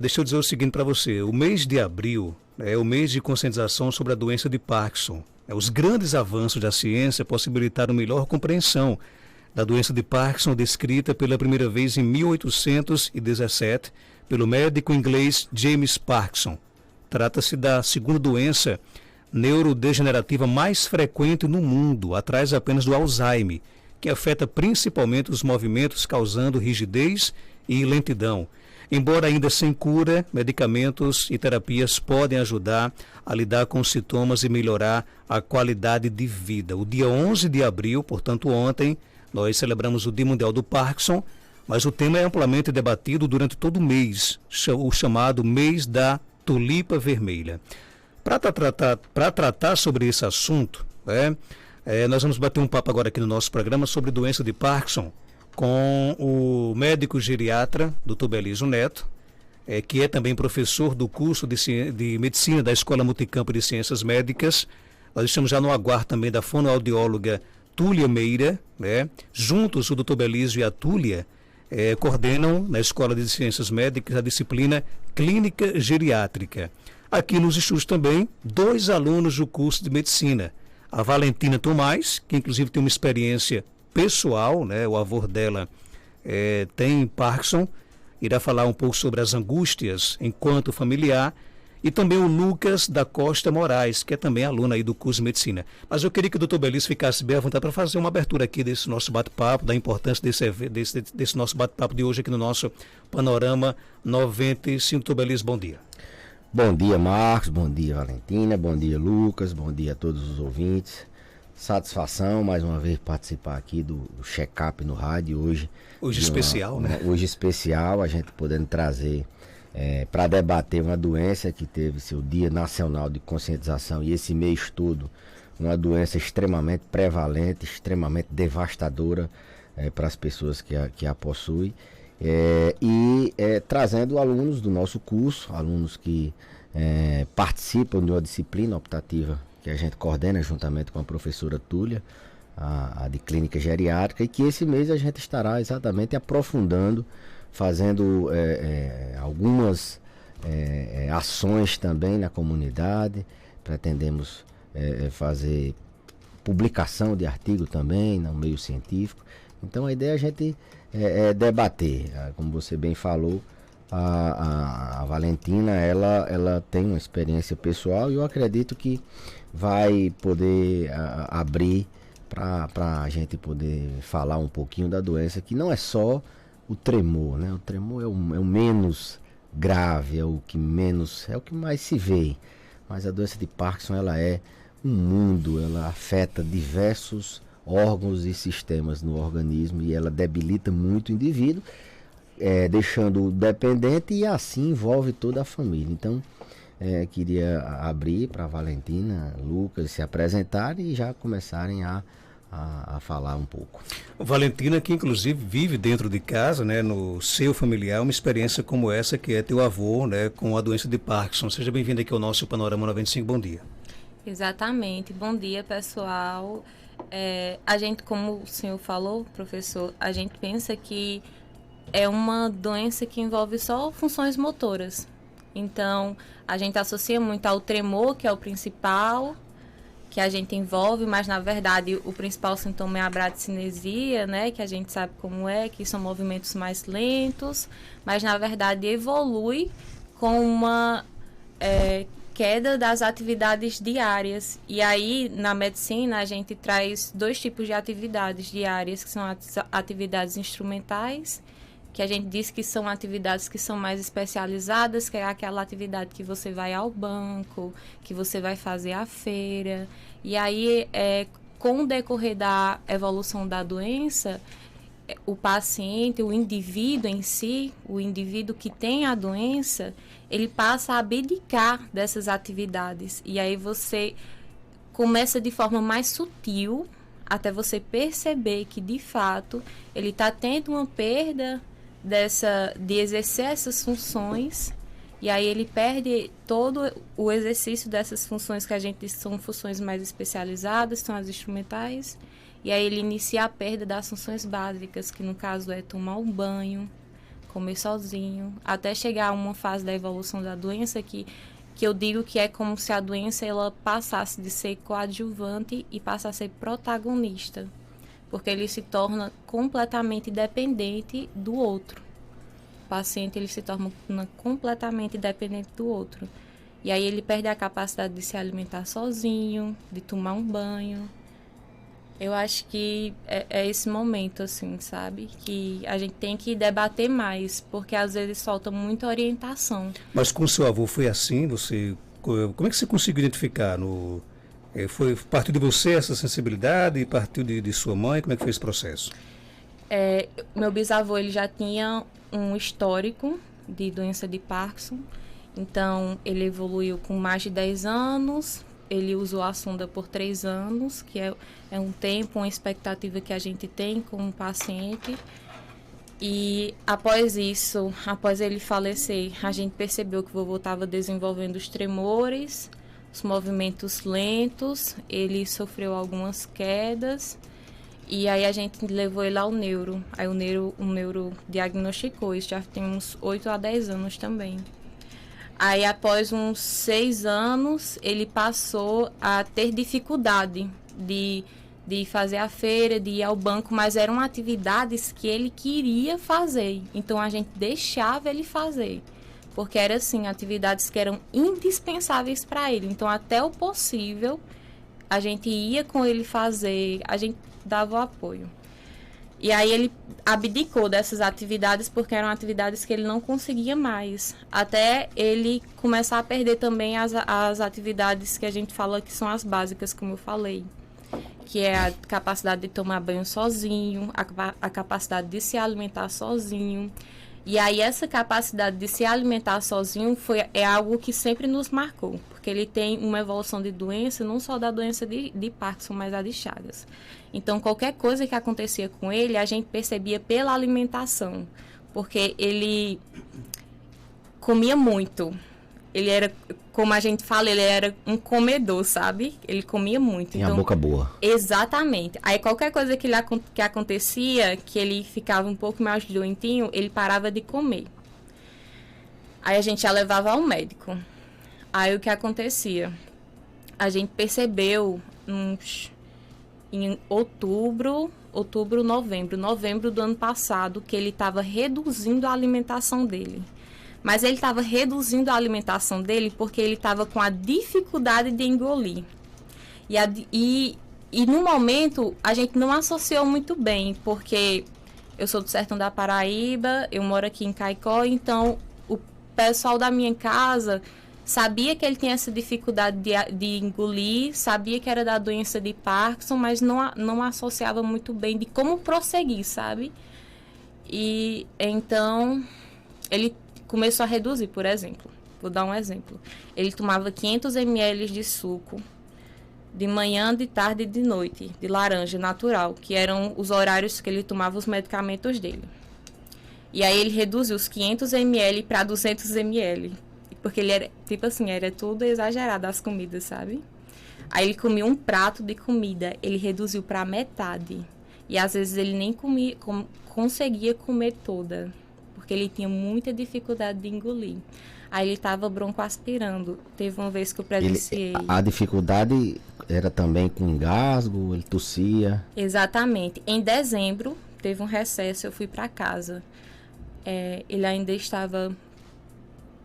Deixa eu dizer o seguinte para você, o mês de abril é o mês de conscientização sobre a doença de Parkinson. Os grandes avanços da ciência possibilitaram melhor compreensão da doença de Parkinson descrita pela primeira vez em 1817 pelo médico inglês James Parkinson. Trata-se da segunda doença neurodegenerativa mais frequente no mundo, atrás apenas do Alzheimer, que afeta principalmente os movimentos, causando rigidez e lentidão. Embora ainda sem cura, medicamentos e terapias podem ajudar a lidar com os sintomas e melhorar a qualidade de vida. O dia 11 de abril, portanto ontem, nós celebramos o Dia Mundial do Parkinson, mas o tema é amplamente debatido durante todo o mês, o chamado Mês da Tulipa Vermelha. Para tratar sobre esse assunto, nós vamos bater um papo agora aqui no nosso programa sobre doença de Parkinson com o médico geriatra, Dr. Belísio Neto, que é também professor do curso de Medicina da Escola Multicampo de Ciências Médicas. Nós estamos já no aguardo também da fonoaudióloga Túlia Meira, Juntos o Dr. Belísio e a Túlia coordenam na Escola de Ciências Médicas a disciplina Clínica Geriátrica. Aqui nos estúdios também, 2 alunos do curso de Medicina. A Valentina Tomás, que inclusive tem uma experiência pessoal, o avô dela tem Parkinson, irá falar um pouco sobre as angústias enquanto familiar, e também o Lucas da Costa Moraes, que é também aluno aí do curso de Medicina. Mas eu queria que o Dr. Belísio ficasse bem à vontade para fazer uma abertura aqui desse nosso bate-papo, da importância desse nosso bate-papo de hoje aqui no nosso Panorama 95. Dr. Belísio, bom dia. Bom dia, Marcos, bom dia, Valentina, bom dia, Lucas, bom dia a todos os ouvintes. Satisfação mais uma vez participar aqui do check-up no rádio hoje. Hoje especial, né? Hoje especial, a gente podendo trazer para debater uma doença que teve seu Dia Nacional de Conscientização e esse mês todo, uma doença extremamente prevalente, extremamente devastadora para as pessoas que a possuem. Trazendo alunos do nosso curso, alunos que participam de uma disciplina optativa que a gente coordena juntamente com a professora Túlia, a de Clínica Geriátrica, e que esse mês a gente estará exatamente aprofundando, fazendo algumas ações também na comunidade. Pretendemos fazer publicação de artigo também no meio científico. Então a ideia é a gente debater, como você bem falou. A Valentina, ela tem uma experiência pessoal e eu acredito que vai poder abrir para a gente poder falar um pouquinho da doença, que não é só o tremor, né? O tremor é o menos grave, é o que mais se vê, mas a doença de Parkinson, ela é um mundo, ela afeta diversos órgãos e sistemas no organismo e ela debilita muito o indivíduo, deixando-o dependente, e assim envolve toda a família. Então, queria abrir para a Valentina, Lucas se apresentarem e já começarem a falar um pouco. Valentina, que inclusive vive dentro de casa, no seu familiar, uma experiência como essa, que é teu avô, com a doença de Parkinson. Seja bem-vindo aqui ao nosso Panorama 95, bom dia. Exatamente, bom dia, pessoal. A gente, como o senhor falou, professor, a gente pensa que é uma doença que envolve só funções motoras. Então, a gente associa muito ao tremor, que é o principal, que a gente envolve, mas na verdade o principal sintoma é a bradicinesia, que a gente sabe como que são movimentos mais lentos, mas na verdade evolui com uma queda das atividades diárias. E aí, na medicina, a gente traz 2 tipos de atividades diárias, que são atividades instrumentais, que a gente diz que são atividades que são mais especializadas, que é aquela atividade que você vai ao banco, que você vai fazer a feira. E aí, com o decorrer da evolução da doença, o paciente, o indivíduo em si, o indivíduo que tem a doença, ele passa a abdicar dessas atividades. E aí você começa de forma mais sutil, até você perceber que, de fato, ele está tendo uma perda de exercer essas funções, e aí ele perde todo o exercício dessas funções que a gente diz que são funções mais especializadas, são as instrumentais, e aí ele inicia a perda das funções básicas, que no caso é tomar um banho, comer sozinho, até chegar a uma fase da evolução da doença que eu digo que é como se a doença ela passasse de ser coadjuvante e passasse a ser protagonista, porque ele se torna completamente dependente do outro. O paciente ele se torna completamente dependente do outro. E aí ele perde a capacidade de se alimentar sozinho, de tomar um banho. Eu acho que é esse momento, assim, sabe? Que a gente tem que debater mais, porque às vezes falta muita orientação. Mas com o seu avô foi assim? Como é que você conseguiu identificar? Partiu de você essa sensibilidade? Partiu de sua mãe? Como é que foi esse processo? Meu bisavô ele já tinha um histórico de doença de Parkinson. Então, ele evoluiu com mais de 10 anos, ele usou a sonda por 3 anos, que é um tempo, uma expectativa que a gente tem com um paciente. E após isso, após ele falecer, a gente percebeu que o vovô estava desenvolvendo os tremores, os movimentos lentos, ele sofreu algumas quedas. E aí a gente levou ele ao neuro. Aí o neuro diagnosticou, isso já tem uns 8 a 10 anos também. Aí, após uns 6 anos, ele passou a ter dificuldade de fazer a feira, de ir ao banco, mas eram atividades que ele queria fazer. Então, a gente deixava ele fazer, porque eram, assim, atividades que eram indispensáveis para ele. Então, até o possível, a gente ia com ele fazer, a gente dava o apoio. E aí ele abdicou dessas atividades porque eram atividades que ele não conseguia mais. Até ele começar a perder também as atividades que a gente fala que são as básicas, como eu falei. Que é a capacidade de tomar banho sozinho, a capacidade de se alimentar sozinho. E aí essa capacidade de se alimentar sozinho é algo que sempre nos marcou. Porque ele tem uma evolução de doença, não só da doença de Parkinson, mas a de Chagas. Então, qualquer coisa que acontecia com ele, a gente percebia pela alimentação. Porque ele comia muito. Ele era, como a gente fala, ele era um comedor, sabe? Ele comia muito. Tinha a boca boa. Exatamente. Aí, qualquer coisa que acontecia, que ele ficava um pouco mais doentinho, ele parava de comer. Aí, a gente já levava ao médico. Aí, o que acontecia? A gente percebeu em novembro do ano passado, que ele estava reduzindo a alimentação dele. Mas ele estava reduzindo a alimentação dele porque ele estava com a dificuldade de engolir. E no momento, a gente não associou muito bem, porque eu sou do sertão da Paraíba, eu moro aqui em Caicó, então o pessoal da minha casa sabia que ele tinha essa dificuldade de engolir, sabia que era da doença de Parkinson, mas não associava muito bem de como prosseguir, sabe? E então, ele começou a reduzir, por exemplo. Vou dar um exemplo. Ele tomava 500 ml de suco de manhã, de tarde e de noite, de laranja natural, que eram os horários que ele tomava os medicamentos dele. E aí ele reduziu os 500 ml para 200 ml. Porque ele era, tipo assim, era tudo exagerado as comidas, sabe? Aí ele comia um prato de comida, ele reduziu para metade. E às vezes ele nem conseguia comer toda, porque ele tinha muita dificuldade de engolir. Aí ele estava broncoaspirando. Teve uma vez que eu presenciei. A dificuldade era também com engasgo, ele tossia? Exatamente. Em dezembro, teve um recesso, eu fui para casa. Ele ainda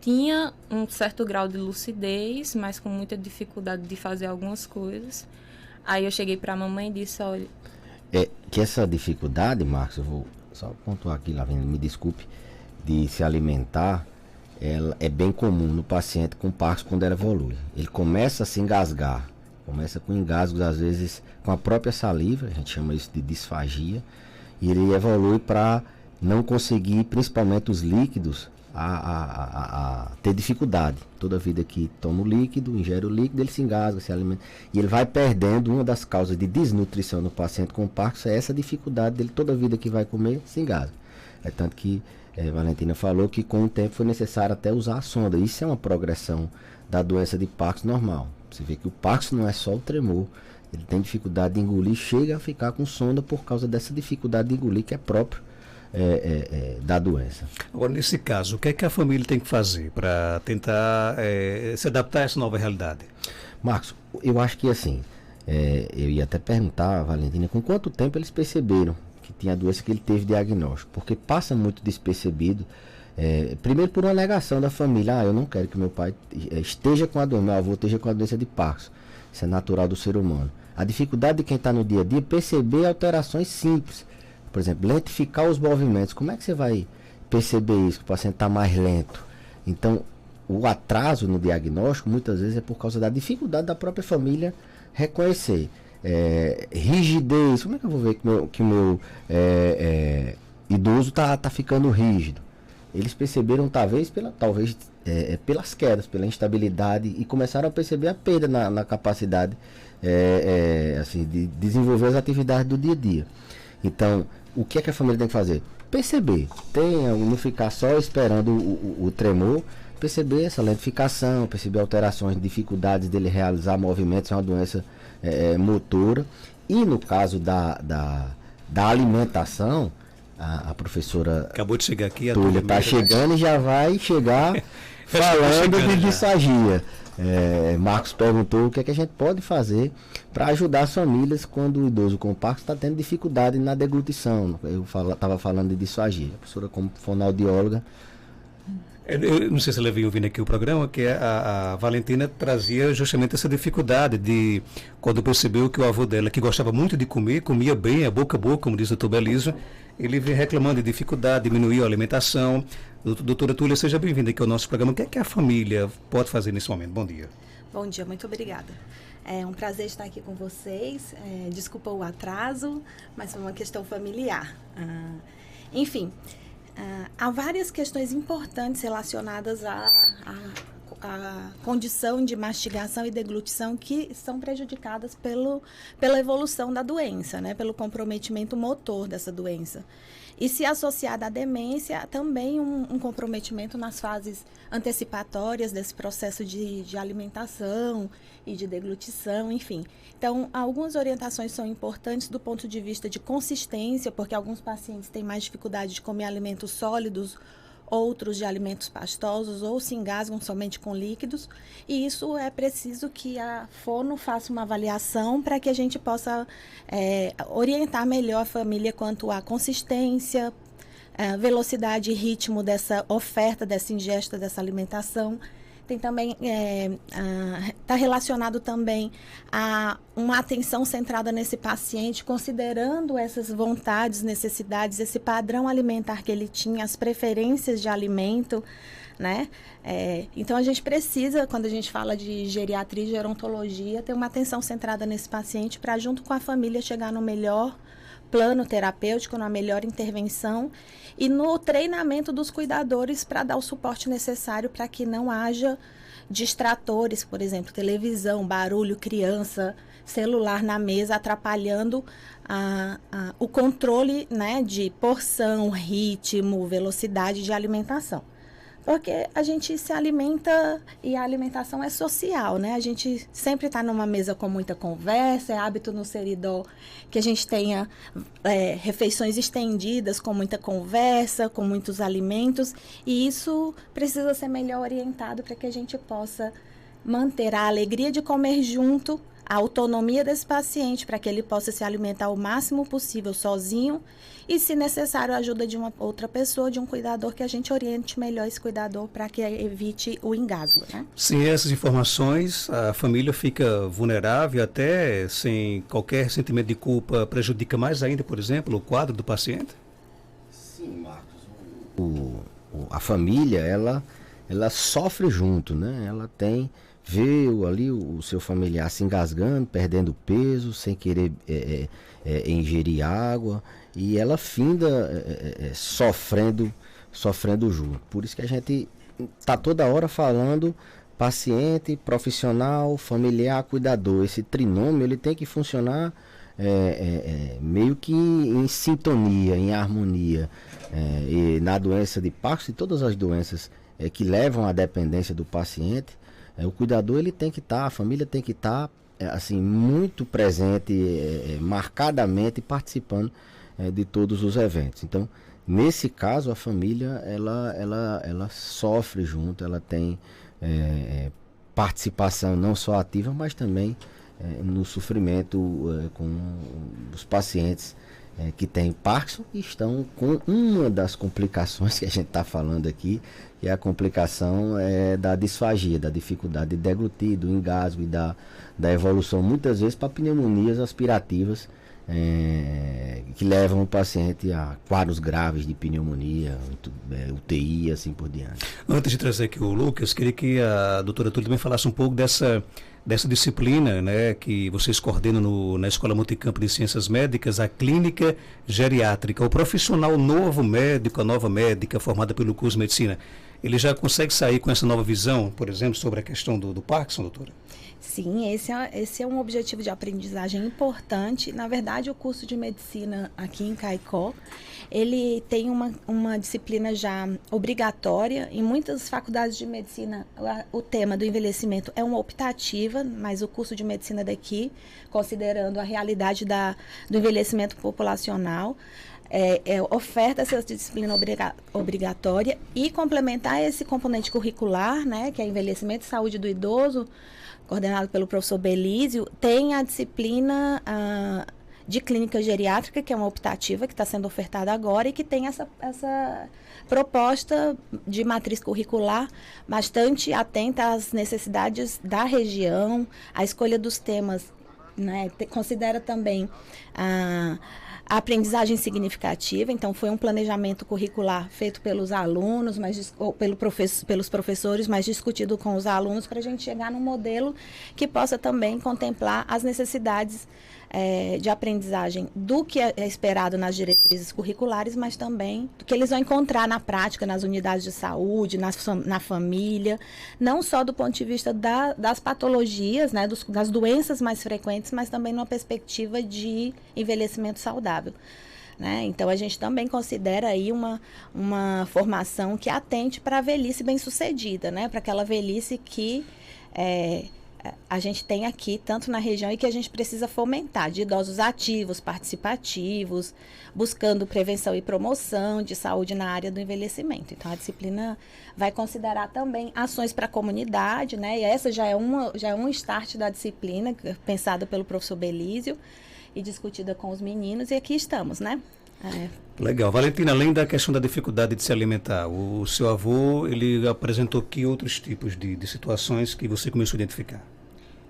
tinha um certo grau de lucidez, mas com muita dificuldade de fazer algumas coisas. Aí eu cheguei para a mamãe e disse, olha... Que essa dificuldade, Marcos, eu vou só pontuar aqui, Lavínia, me desculpe, de se alimentar, ela é bem comum no paciente com Parkinson quando ela evolui. Ele começa a se engasgar, começa com engasgos, às vezes com a própria saliva, a gente chama isso de disfagia, e ele evolui para não conseguir, principalmente os líquidos, a ter dificuldade. Toda vida que toma o líquido, ingere o líquido, ele se engasga, se alimenta. E ele vai perdendo. Uma das causas de desnutrição no paciente com Parkinson é essa dificuldade dele. Toda vida que vai comer, se engasga. É tanto que Valentina falou que com o tempo foi necessário até usar a sonda. Isso é uma progressão da doença de Parkinson normal. Você vê que o Parkinson não é só o tremor. Ele tem dificuldade de engolir, chega a ficar com sonda por causa dessa dificuldade de engolir que é próprio da doença. Agora, nesse caso, o que é que a família tem que fazer para tentar se adaptar a essa nova realidade? Marcos, eu acho que assim, eu ia até perguntar, Valentina, com quanto tempo eles perceberam que tinha a doença que ele teve diagnóstico? Porque passa muito despercebido, primeiro por uma negação da família, eu não quero que meu pai esteja com a doença, meu avô esteja com a doença de Parkinson, isso é natural do ser humano. A dificuldade de quem está no dia a dia é perceber alterações simples, por exemplo, lentificar os movimentos. Como é que você vai perceber isso, que o paciente está mais lento? Então, o atraso no diagnóstico muitas vezes é por causa da dificuldade da própria família reconhecer. Rigidez, como é que eu vou ver que o meu idoso está ficando rígido? Eles perceberam talvez pelas quedas, pela instabilidade, e começaram a perceber a perda na capacidade assim, de desenvolver as atividades do dia a dia. Então, o que é que a família tem que fazer? Perceber, não ficar só esperando o tremor, perceber essa lentificação, perceber alterações, dificuldades dele realizar movimentos, é uma doença motora. E no caso da alimentação, a professora acabou de chegar aqui, a Túlia está chegando e já vai chegar falando de disfagia. Marcos perguntou o que é que a gente pode fazer para ajudar as famílias quando o idoso com Parkinson está tendo dificuldade na deglutição. Eu estava falando de disfagia. A professora, como fonoaudióloga, eu não sei se ela veio ouvindo aqui o programa, que a Valentina trazia justamente essa dificuldade de, quando percebeu que o avô dela, que gostava muito de comer, comia bem, a boca, como diz o doutor Beliso, ele vem reclamando de dificuldade, diminuiu a alimentação. Doutora Túlia, seja bem-vinda aqui ao nosso programa. O que é que a família pode fazer nesse momento? Bom dia. Bom dia, muito obrigada. É um prazer estar aqui com vocês. Desculpa o atraso, mas foi uma questão familiar. Enfim, há várias questões importantes relacionadas à condição de mastigação e deglutição que são prejudicadas pela evolução da doença, né? Pelo comprometimento motor dessa doença. E se associada à demência, também um comprometimento nas fases antecipatórias desse processo de alimentação e de deglutição, enfim. Então, algumas orientações são importantes do ponto de vista de consistência, porque alguns pacientes têm mais dificuldade de comer alimentos sólidos, outros de alimentos pastosos, ou se engasgam somente com líquidos, e isso é preciso que a fono faça uma avaliação para que a gente possa orientar melhor a família quanto à consistência, velocidade e ritmo dessa oferta, dessa ingesta, dessa alimentação. Tem também, está relacionado também a uma atenção centrada nesse paciente, considerando essas vontades, necessidades, esse padrão alimentar que ele tinha, as preferências de alimento, né? Então, a gente precisa, quando a gente fala de geriatria e gerontologia, ter uma atenção centrada nesse paciente para, junto com a família, chegar no melhor plano terapêutico, na melhor intervenção e no treinamento dos cuidadores para dar o suporte necessário para que não haja distratores, por exemplo, televisão, barulho, criança, celular na mesa, atrapalhando o controle, né, de porção, ritmo, velocidade de alimentação. Porque a gente se alimenta e a alimentação é social, né? A gente sempre está numa mesa com muita conversa, é hábito no Seridó que a gente tenha refeições estendidas com muita conversa, com muitos alimentos, e isso precisa ser melhor orientado para que a gente possa manter a alegria de comer junto, a autonomia desse paciente para que ele possa se alimentar o máximo possível sozinho e, se necessário, a ajuda de uma outra pessoa, de um cuidador, que a gente oriente melhor esse cuidador para que evite o engasgo, né? Sem essas informações, a família fica vulnerável, até sem qualquer sentimento de culpa, prejudica mais ainda, por exemplo, o quadro do paciente? Sim, Marcos. A família, ela sofre junto, né? Ela vê ali o seu familiar se engasgando, perdendo peso, sem querer ingerir água, e ela finda sofrendo junto. Por isso que a gente está toda hora falando paciente, profissional, familiar, cuidador. Esse trinômio ele tem que funcionar meio que em sintonia, em harmonia. E na doença de Parkinson e todas as doenças que levam à dependência do paciente, o cuidador ele tem que estar, a família tem que estar assim, muito presente, marcadamente participando de todos os eventos. Então, Nesse caso, a família, ela sofre junto, ela tem participação não só ativa, mas também no sofrimento com os pacientes que têm Parkinson e estão com uma das complicações que a gente está falando aqui, que é a complicação da disfagia, da dificuldade de deglutir, do engasgo e da evolução, muitas vezes, para pneumonias aspirativas, que levam o paciente a quadros graves de pneumonia, UTI e assim por diante. Antes de trazer aqui o Lucas, queria que a doutora Túlia também falasse um pouco dessa disciplina, né, que vocês coordenam na Escola Multicampo de Ciências Médicas, a clínica geriátrica. O profissional novo médico, a nova médica formada pelo curso de medicina, ele já consegue sair com essa nova visão, por exemplo, sobre a questão do Parkinson, doutora? Sim, esse é um objetivo de aprendizagem importante. Na verdade, o curso de medicina aqui em Caicó, ele tem uma disciplina já obrigatória. Em muitas faculdades de medicina, o tema do envelhecimento é uma optativa, mas o curso de medicina daqui, considerando a realidade do envelhecimento populacional, oferta essa disciplina obrigatória e complementar esse componente curricular, né, que é envelhecimento e saúde do idoso, coordenado pelo professor Belísio, tem a disciplina de clínica geriátrica, que é uma optativa que está sendo ofertada agora e que tem essa proposta de matriz curricular bastante atenta às necessidades da região, à escolha dos temas, né, considera também a aprendizagem significativa. Então, foi um planejamento curricular feito pelos alunos, pelos professores, mas discutido com os alunos para a gente chegar num modelo que possa também contemplar as necessidades de aprendizagem do que é esperado nas diretrizes curriculares, mas também do que eles vão encontrar na prática, nas unidades de saúde, na família, não só do ponto de vista das patologias, né, das doenças mais frequentes, mas também numa perspectiva de envelhecimento saudável. Né? Então, a gente também considera aí uma formação que atente para a velhice bem-sucedida, né? Para aquela velhice que a gente tem aqui, tanto na região, e que a gente precisa fomentar, de idosos ativos, participativos, buscando prevenção e promoção de saúde na área do envelhecimento. Então, a disciplina vai considerar também ações para a comunidade, né? E essa já é um start da disciplina, pensada pelo professor Belísio e discutida com os meninos, e aqui estamos, né? Legal. Valentina, além da questão da dificuldade de se alimentar, o seu avô, ele apresentou que outros tipos de situações que você começou a identificar?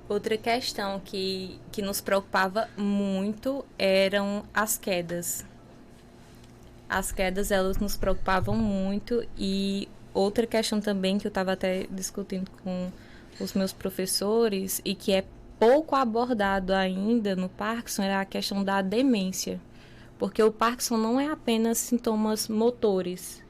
Outra questão que nos preocupava muito eram as quedas. As quedas, elas nos preocupavam muito. E outra questão também que eu estava até discutindo com os meus professores e que é pouco abordado ainda no Parkinson era a questão da demência. Porque o Parkinson não é apenas sintomas motores,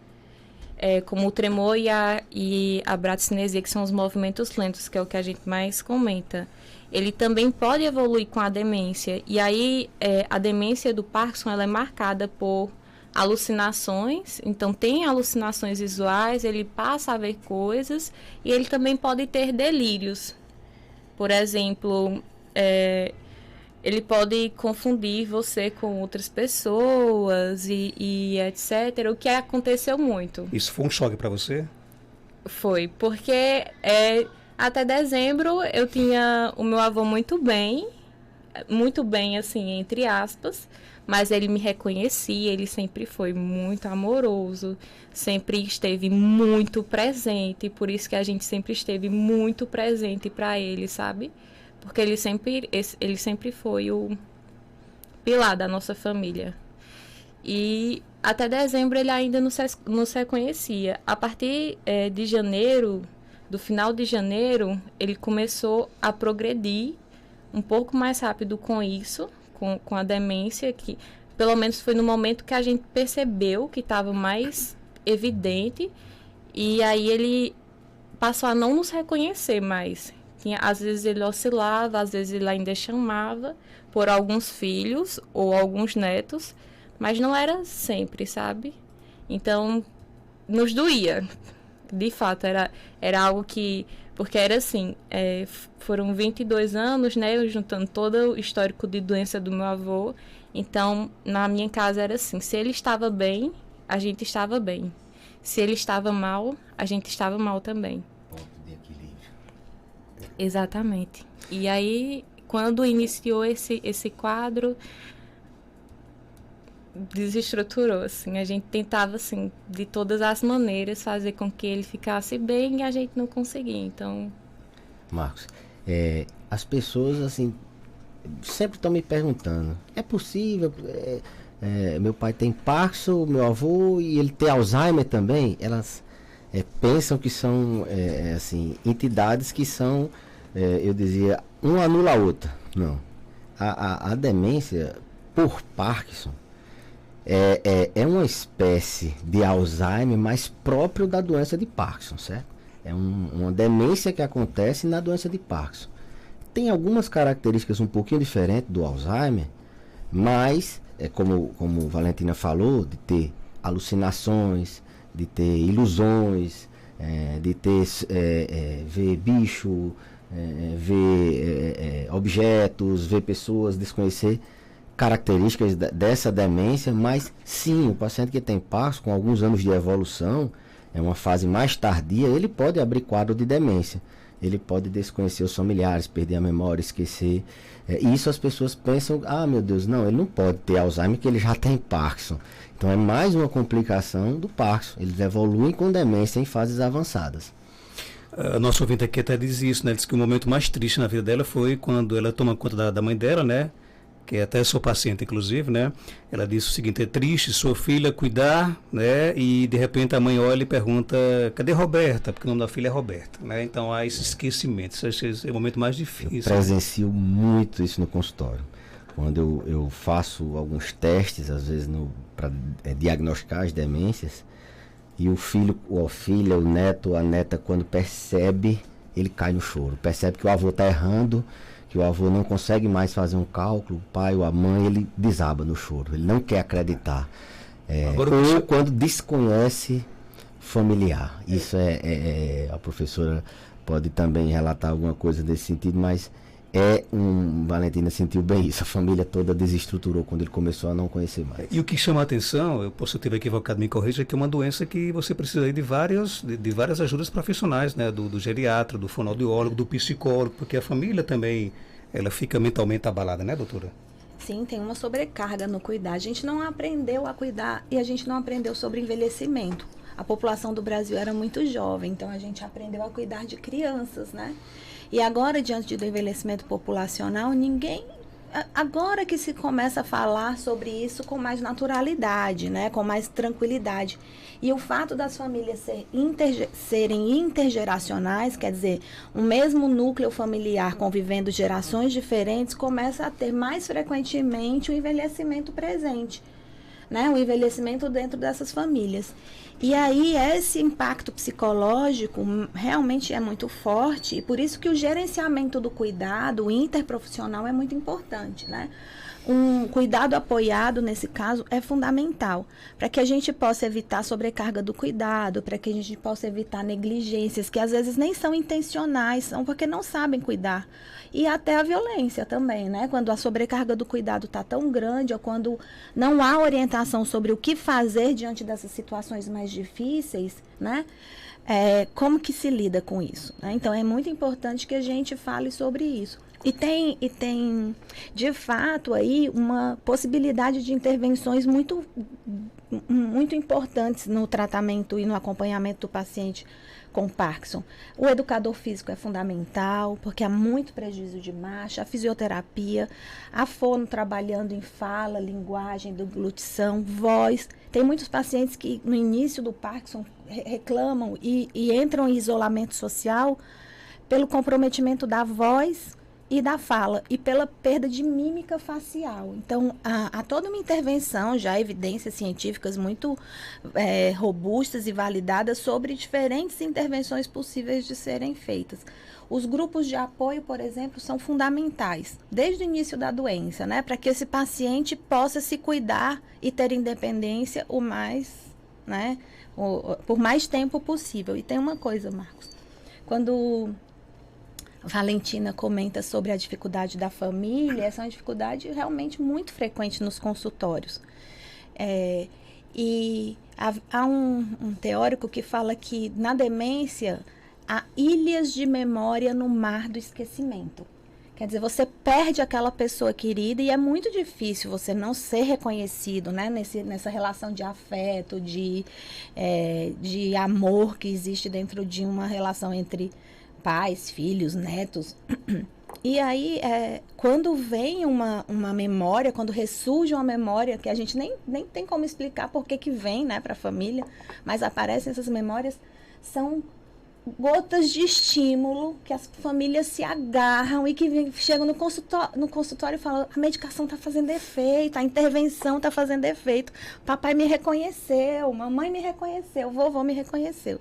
como o tremor e a bradicinesia, que são os movimentos lentos, que é o que a gente mais comenta. Ele também pode evoluir com a demência. E aí, a demência do Parkinson ela é marcada por alucinações. Então, tem alucinações visuais, ele passa a ver coisas e ele também pode ter delírios. Por exemplo, ele pode confundir você com outras pessoas e etc. O que aconteceu muito. Isso foi um choque para você? Foi, porque até dezembro eu tinha o meu avô muito bem, assim, entre aspas, mas ele me reconhecia, ele sempre foi muito amoroso, sempre esteve muito presente, por isso que a gente sempre esteve muito presente para ele, sabe? Porque ele sempre foi o pilar da nossa família. E até dezembro ele ainda não se reconhecia. A partir de janeiro, do final de janeiro, ele começou a progredir um pouco mais rápido com isso, com a demência, que pelo menos foi no momento que a gente percebeu que estava mais evidente. E aí ele passou a não nos reconhecer mais. Às vezes ele oscilava, às vezes ele ainda chamava por alguns filhos ou alguns netos, mas não era sempre, sabe? Então, nos doía. De fato, era algo que... Porque era assim, foram 22 anos, né? Eu juntando todo o histórico de doença do meu avô. Então, na minha casa era assim, se ele estava bem, a gente estava bem. Se ele estava mal, a gente estava mal também. Ponto de equilíbrio. Exatamente. E aí, quando iniciou esse quadro, desestruturou, assim. A gente tentava, assim, de todas as maneiras, fazer com que ele ficasse bem e a gente não conseguia. Então... Marcos, as pessoas, assim, sempre estão me perguntando, é possível... meu pai tem Parkinson, meu avô, e ele tem Alzheimer também. Elas pensam que são assim, entidades que são, eu dizia, uma anula a outra. Não. A demência por Parkinson é uma espécie de Alzheimer mais próprio da doença de Parkinson, certo? É uma demência que acontece na doença de Parkinson. Tem algumas características um pouquinho diferentes do Alzheimer, mas como Valentina falou, de ter alucinações, de ter ilusões, de ter ver bicho, ver objetos, ver pessoas, desconhecer características dessa demência. Mas sim, o paciente que tem Parkinson, com alguns anos de evolução, é uma fase mais tardia, ele pode abrir quadro de demência. Ele pode desconhecer os familiares, perder a memória, esquecer. E isso as pessoas pensam, meu Deus, não, ele não pode ter Alzheimer, que ele já tem Parkinson. Então é mais uma complicação do Parkinson. Eles evoluem com demência em fases avançadas. A nossa ouvinte aqui até diz isso, né? Diz que o momento mais triste na vida dela foi quando ela toma conta da mãe dela, né? Que é até sua paciente, inclusive, né? Ela disse o seguinte: é triste sua filha cuidar, né? E de repente a mãe olha e pergunta: cadê Roberta? Porque o nome da filha é Roberta, né? Então há esse esquecimento. Esse é o momento mais difícil. Eu presencio muito isso no consultório. Quando eu faço alguns testes, às vezes, para diagnosticar as demências, e o filho, ou a filha, o neto, a neta, quando percebe, ele cai no choro. Percebe que o avô está errando, que o avô não consegue mais fazer um cálculo, o pai ou a mãe, ele desaba no choro, ele não quer acreditar. Ou quando desconhece familiar. Isso a professora pode também relatar alguma coisa nesse sentido, mas Valentina sentiu bem isso, a família toda desestruturou quando ele começou a não conhecer mais. E o que chama a atenção, eu posso ter equivocado, me corrija, é que é uma doença que você precisa aí de várias ajudas profissionais, né? Do geriatra, do fonoaudiólogo, do psicólogo, porque a família também, ela fica mentalmente abalada, né, doutora? Sim, tem uma sobrecarga no cuidar. A gente não aprendeu a cuidar e a gente não aprendeu sobre envelhecimento. A população do Brasil era muito jovem, então a gente aprendeu a cuidar de crianças, né? E agora, diante do envelhecimento populacional, agora que se começa a falar sobre isso com mais naturalidade, né? Com mais tranquilidade. E o fato das famílias serem intergeracionais, quer dizer, o mesmo núcleo familiar convivendo gerações diferentes, começa a ter mais frequentemente o envelhecimento presente, né? O envelhecimento dentro dessas famílias. E aí esse impacto psicológico realmente é muito forte, e por isso que o gerenciamento do cuidado, o interprofissional, é muito importante, né? Um cuidado apoiado, nesse caso, é fundamental, para que a gente possa evitar sobrecarga do cuidado, para que a gente possa evitar negligências, que às vezes nem são intencionais, são porque não sabem cuidar. E até a violência também, né? Quando a sobrecarga do cuidado está tão grande, ou quando não há orientação sobre o que fazer diante dessas situações mais difíceis, né? Como que se lida com isso, né? Então, é muito importante que a gente fale sobre isso. E tem, de fato, aí uma possibilidade de intervenções muito importantes no tratamento e no acompanhamento do paciente com Parkinson. O educador físico é fundamental, porque há muito prejuízo de marcha, a fisioterapia, a fono trabalhando em fala, linguagem, deglutição, voz. Tem muitos pacientes que no início do Parkinson reclamam e entram em isolamento social pelo comprometimento da voz e da fala, e pela perda de mímica facial. Então, há toda uma intervenção, já evidências científicas muito robustas e validadas sobre diferentes intervenções possíveis de serem feitas. Os grupos de apoio, por exemplo, são fundamentais, desde o início da doença, né, para que esse paciente possa se cuidar e ter independência por mais tempo possível. E tem uma coisa, Marcos, quando Valentina comenta sobre a dificuldade da família, essa é uma dificuldade realmente muito frequente nos consultórios. E Há um teórico que fala que na demência há ilhas de memória no mar do esquecimento. Quer dizer, você perde aquela pessoa querida e é muito difícil você não ser reconhecido, né? Nessa relação de afeto, de amor que existe dentro de uma relação entre pais, filhos, netos. E aí, quando vem uma memória, quando ressurge uma memória, que a gente nem tem como explicar por que vem, né, para a família, mas aparecem essas memórias, são gotas de estímulo que as famílias se agarram e que chegam no consultório e falam: a medicação está fazendo efeito, a intervenção está fazendo efeito, papai me reconheceu, mamãe me reconheceu, vovô me reconheceu.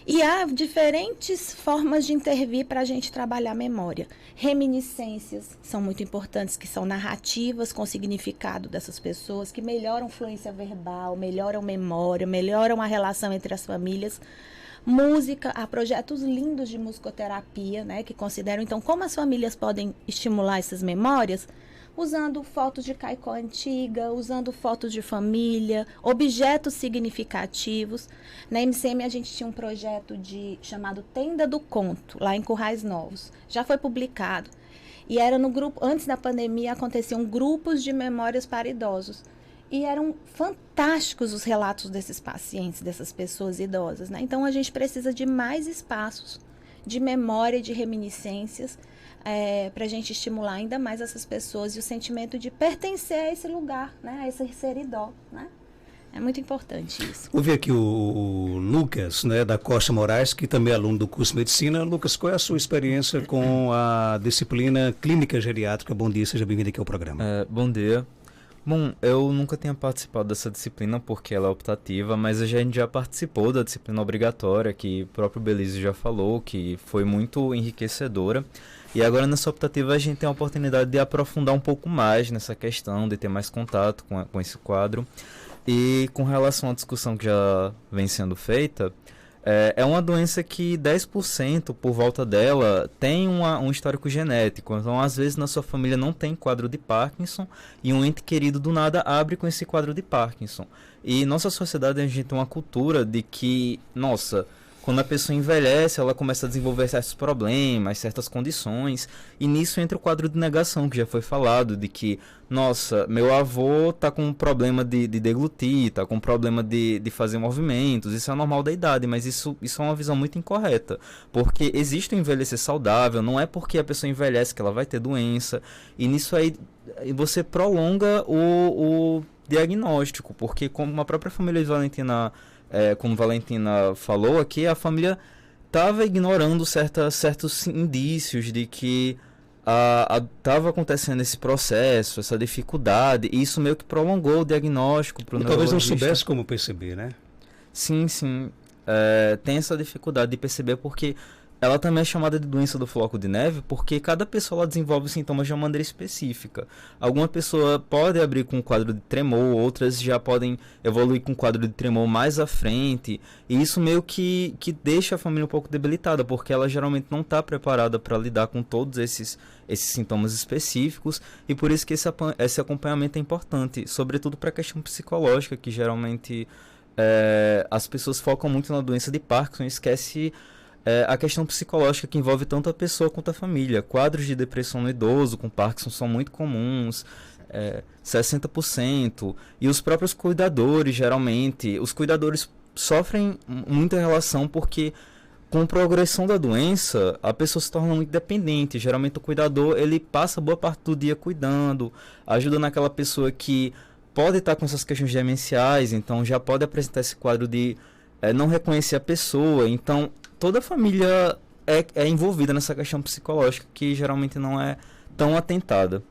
E há diferentes formas de intervir para a gente trabalhar a memória. Reminiscências são muito importantes, que são narrativas com significado dessas pessoas, que melhoram fluência verbal, melhoram memória, melhoram a relação entre as famílias. Música, há projetos lindos de musicoterapia, né, que consideram, então, como as famílias podem estimular essas memórias, usando fotos de caicó antiga, usando fotos de família, objetos significativos. Na MCM a gente tinha um projeto chamado Tenda do Conto, lá em Currais Novos. Já foi publicado. E era no grupo, antes da pandemia, aconteciam grupos de memórias para idosos. E eram fantásticos os relatos desses pacientes, dessas pessoas idosas, né? Então a gente precisa de mais espaços de memória, de reminiscências, para a gente estimular ainda mais essas pessoas e o sentimento de pertencer a esse lugar, né? A esse seridó, né? É muito importante isso. Vou ver aqui o Lucas, né, da Costa Moraes, que também é aluno do curso de Medicina. Lucas, qual é a sua experiência com a disciplina Clínica Geriátrica? Bom dia, seja bem-vindo aqui ao programa. Bom dia. Bom, eu nunca tinha participado dessa disciplina porque ela é optativa, mas a gente já participou da disciplina obrigatória, que o próprio Belize já falou, que foi muito enriquecedora. E agora nessa optativa a gente tem a oportunidade de aprofundar um pouco mais nessa questão, de ter mais contato com esse quadro. E com relação à discussão que já vem sendo feita, é uma doença que 10% por volta dela tem um histórico genético. Então, às vezes, na sua família não tem quadro de Parkinson e um ente querido do nada abre com esse quadro de Parkinson. E nossa sociedade, a gente tem uma cultura de que, quando a pessoa envelhece, ela começa a desenvolver certos problemas, certas condições, e nisso entra o quadro de negação, que já foi falado, de que, meu avô tá com um problema de deglutir, tá com um problema de fazer movimentos, isso é normal da idade, mas isso é uma visão muito incorreta, porque existe o envelhecer saudável, não é porque a pessoa envelhece que ela vai ter doença, e nisso aí você prolonga o diagnóstico, porque como a própria família de Valentina... como Valentina falou aqui, a família estava ignorando certos indícios de que estava acontecendo esse processo, essa dificuldade, e isso meio que prolongou o diagnóstico para o neurologista. Talvez não soubesse como perceber, né? Sim. Tem essa dificuldade de perceber porque ela também é chamada de doença do floco de neve porque cada pessoa desenvolve sintomas de uma maneira específica. Alguma pessoa pode abrir com um quadro de tremor, outras já podem evoluir com um quadro de tremor mais à frente. E isso meio que deixa a família um pouco debilitada, porque ela geralmente não está preparada para lidar com todos esses sintomas específicos. E por isso que esse acompanhamento é importante, sobretudo para a questão psicológica, que geralmente as pessoas focam muito na doença de Parkinson e esquecem a questão psicológica que envolve tanto a pessoa quanto a família. Quadros de depressão no idoso com Parkinson são muito comuns, 60%. E os próprios cuidadores, geralmente, os cuidadores sofrem muita relação porque com a progressão da doença, a pessoa se torna muito dependente. Geralmente o cuidador, ele passa boa parte do dia cuidando, ajuda naquela pessoa que pode estar com essas questões demenciais, então já pode apresentar esse quadro de não reconhecer a pessoa. Então, toda a família é envolvida nessa questão psicológica que geralmente não é tão atentada.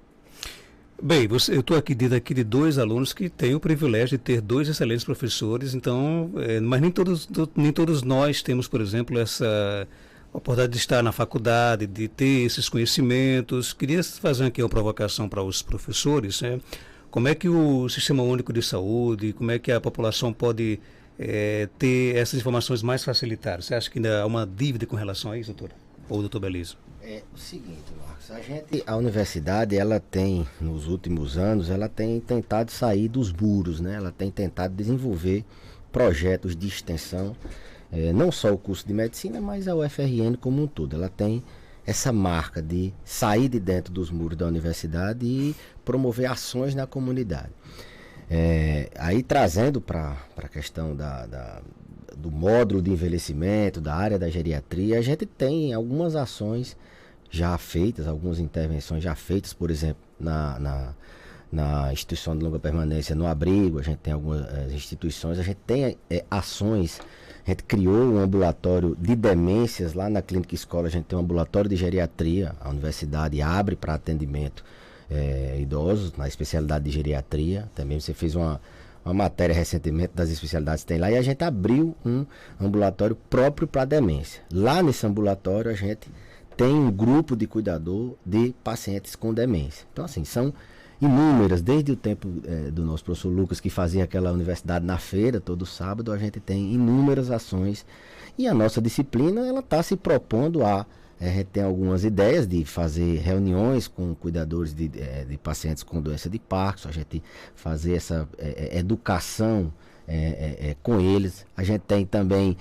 Bem, eu estou aqui de 2 alunos que têm o privilégio de ter 2 excelentes professores, então, mas nem todos nós temos, por exemplo, essa oportunidade de estar na faculdade, de ter esses conhecimentos. Queria fazer aqui uma provocação para os professores, né? Como é que o Sistema Único de Saúde, como é que a população pode ter essas informações mais facilitadas? Você acha que ainda há uma dívida com relação a isso, doutora? Ou doutor Belize? É o seguinte, Marcos, a universidade, ela tem, nos últimos anos, ela tem tentado sair dos muros, né? Ela tem tentado desenvolver projetos de extensão, não só o curso de medicina, mas a UFRN como um todo. Ela tem essa marca de sair de dentro dos muros da universidade e promover ações na comunidade. Aí trazendo para a questão do módulo de envelhecimento, da área da geriatria, a gente tem algumas ações já feitas, algumas intervenções já feitas, por exemplo, na instituição de longa permanência, no abrigo, a gente tem algumas instituições, a gente tem ações. A gente criou um ambulatório de demências lá na clínica escola, a gente tem um ambulatório de geriatria, a universidade abre para atendimento idosos, na especialidade de geriatria. Também você fez uma matéria recentemente das especialidades que tem lá, e a gente abriu um ambulatório próprio para demência. Lá nesse ambulatório a gente tem um grupo de cuidador de pacientes com demência. Então, assim, são inúmeras, desde o tempo do nosso professor Lucas, que fazia aquela universidade na feira todo sábado, a gente tem inúmeras ações, e a nossa disciplina ela está se propondo a gente tem algumas ideias de fazer reuniões com cuidadores de pacientes com doença de Parkinson, a gente fazer essa educação com eles. A gente tem também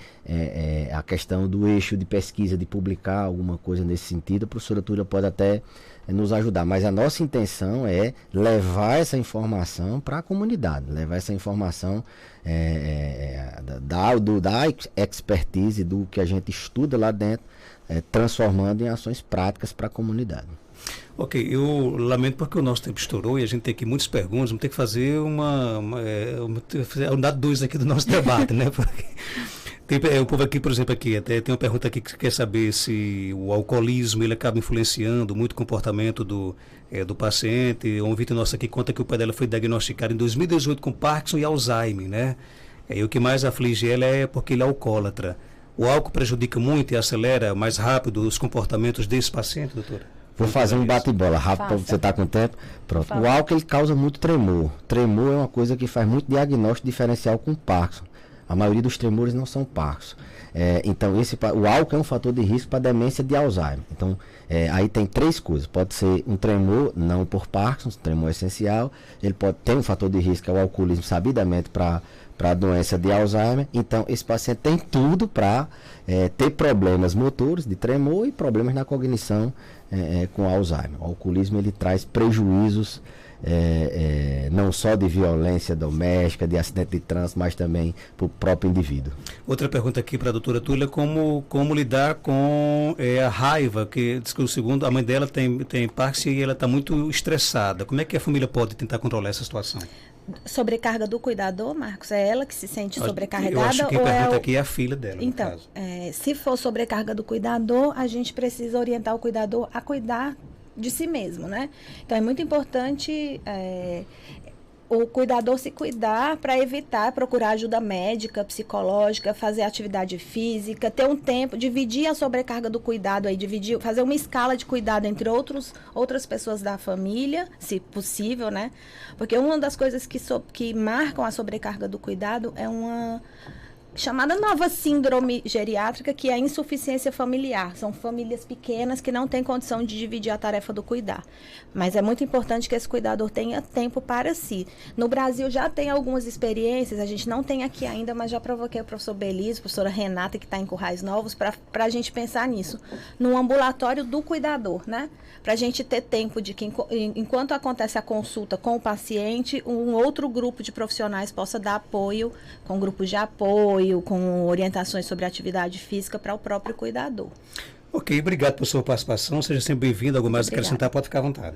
a questão do eixo de pesquisa, de publicar alguma coisa nesse sentido. A professora Túlia pode até nos ajudar, mas a nossa intenção é levar essa informação para a comunidade, levar essa informação da expertise, do que a gente estuda lá dentro, transformando em ações práticas para a comunidade. Ok, eu lamento porque o nosso tempo estourou e a gente tem aqui muitas perguntas, vamos ter que fazer um dado 2 aqui do nosso debate, né? Porque tem o povo aqui, por exemplo, aqui até tem uma pergunta aqui que quer saber se o alcoolismo ele acaba influenciando muito o comportamento do paciente. Um vídeo nosso aqui conta que o pai dela foi diagnosticado em 2018 com Parkinson e Alzheimer, né? E o que mais aflige ela é porque ele é alcoólatra. O álcool prejudica muito e acelera mais rápido os comportamentos desse paciente, doutora? Vou fazer um bate-bola rápido para você estar com tempo. Pronto. O álcool ele causa muito tremor. Tremor é uma coisa que faz muito diagnóstico diferencial com Parkinson. A maioria dos tremores não são Parkinson. Então, o álcool é um fator de risco para demência de Alzheimer. Então, aí tem 3 coisas. Pode ser um tremor, não por Parkinson, tremor essencial. Ele pode ter um fator de risco, que é o alcoolismo, sabidamente para a doença de Alzheimer. Então, esse paciente tem tudo para ter problemas motores de tremor e problemas na cognição com Alzheimer. O alcoolismo ele traz prejuízos não só de violência doméstica, de acidente de trânsito, mas também para o próprio indivíduo. Outra pergunta aqui para a doutora Túlia, como lidar com a raiva, que diz que a mãe dela tem Parkinson e ela está muito estressada. Como é que a família pode tentar controlar essa situação? Sobrecarga do cuidador, Marcos? É ela que se sente sobrecarregada? Eu acho que a pergunta aqui é a filha dela, então, no caso. Se for sobrecarga do cuidador, a gente precisa orientar o cuidador a cuidar de si mesmo, né? Então, é muito importante o cuidador se cuidar para evitar procurar ajuda médica, psicológica, fazer atividade física, ter um tempo, dividir a sobrecarga do cuidado aí, fazer uma escala de cuidado entre outras pessoas da família, se possível, né? Porque uma das coisas que marcam a sobrecarga do cuidado é uma chamada nova síndrome geriátrica, que é a insuficiência familiar. São famílias pequenas que não têm condição de dividir a tarefa do cuidar. Mas é muito importante que esse cuidador tenha tempo para si. No Brasil já tem algumas experiências, a gente não tem aqui ainda, mas já provoquei o professor Belize, a professora Renata, que está em Currais Novos, para a gente pensar nisso. Num ambulatório do cuidador, né? Para a gente ter tempo de que, enquanto acontece a consulta com o paciente, um outro grupo de profissionais possa dar apoio, com grupos de apoio, com orientações sobre atividade física para o próprio cuidador. Ok, obrigado pela sua participação. Seja sempre bem-vindo. Algo mais a acrescentar, pode ficar à vontade.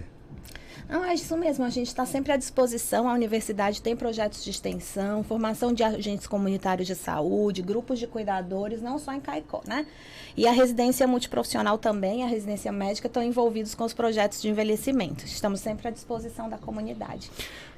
Não, é isso mesmo. A gente está sempre à disposição. A universidade tem projetos de extensão, formação de agentes comunitários de saúde, grupos de cuidadores, não só em Caicó, né? E a residência multiprofissional também, a residência médica, estão envolvidos com os projetos de envelhecimento. Estamos sempre à disposição da comunidade.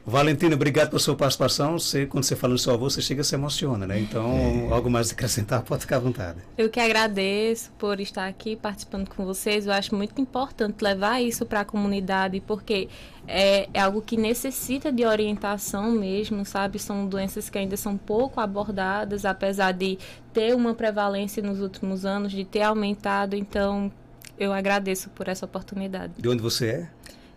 Valentina, obrigado pela sua participação. Quando você fala no seu avô, você chega e se emociona, né? Então, algo mais a acrescentar, pode ficar à vontade. Eu que agradeço por estar aqui participando com vocês. Eu acho muito importante levar isso para a comunidade, porque é algo que necessita de orientação mesmo, sabe? São doenças que ainda são pouco abordadas, apesar de ter uma prevalência nos últimos anos, de ter aumentado. Então, eu agradeço por essa oportunidade. De onde você é?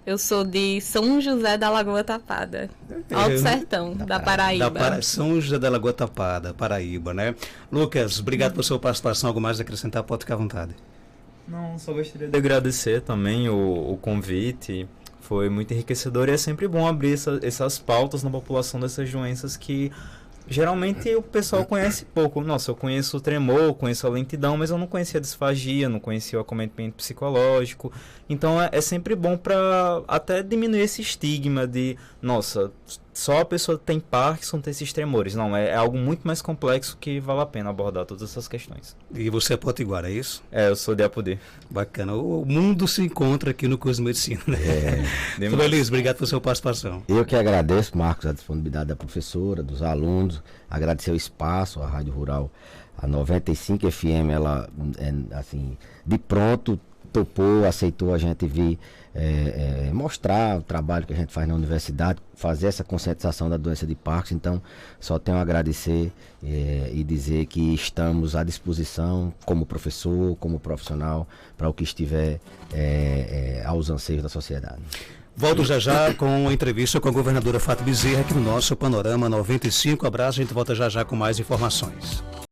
Eu sou de São José da Lagoa Tapada, Alto Sertão, da Paraíba. São José da Lagoa Tapada, Paraíba, né? Lucas, obrigado por sua participação. Algo mais a acrescentar? Pode ficar à vontade. Não, só gostaria de agradecer também o convite. Foi muito enriquecedor e é sempre bom abrir essas pautas na população dessas doenças que geralmente o pessoal conhece pouco. Nossa, eu conheço o tremor, conheço a lentidão, mas eu não conhecia a disfagia, não conhecia o acometimento psicológico. Então é sempre bom para até diminuir esse estigma de, nossa, só a pessoa tem Parkinson, tem esses tremores. Não, é algo muito mais complexo que vale a pena abordar todas essas questões. E você é potiguara, é isso? É, eu sou de Apodi. Bacana. O mundo se encontra aqui no curso de medicina, né? Tudo feliz, obrigado por sua participação. Eu que agradeço, Marcos, a disponibilidade da professora, dos alunos, agradecer o espaço, a Rádio Rural, a 95 FM, ela, assim, de pronto, topou, aceitou a gente vir mostrar o trabalho que a gente faz na universidade, fazer essa conscientização da doença de Parkinson. Então, só tenho a agradecer e dizer que estamos à disposição como professor, como profissional, para o que estiver aos anseios da sociedade. Volto já com a entrevista com a governadora Fátima Bezerra aqui no nosso Panorama 95. Abraço, a gente volta já com mais informações.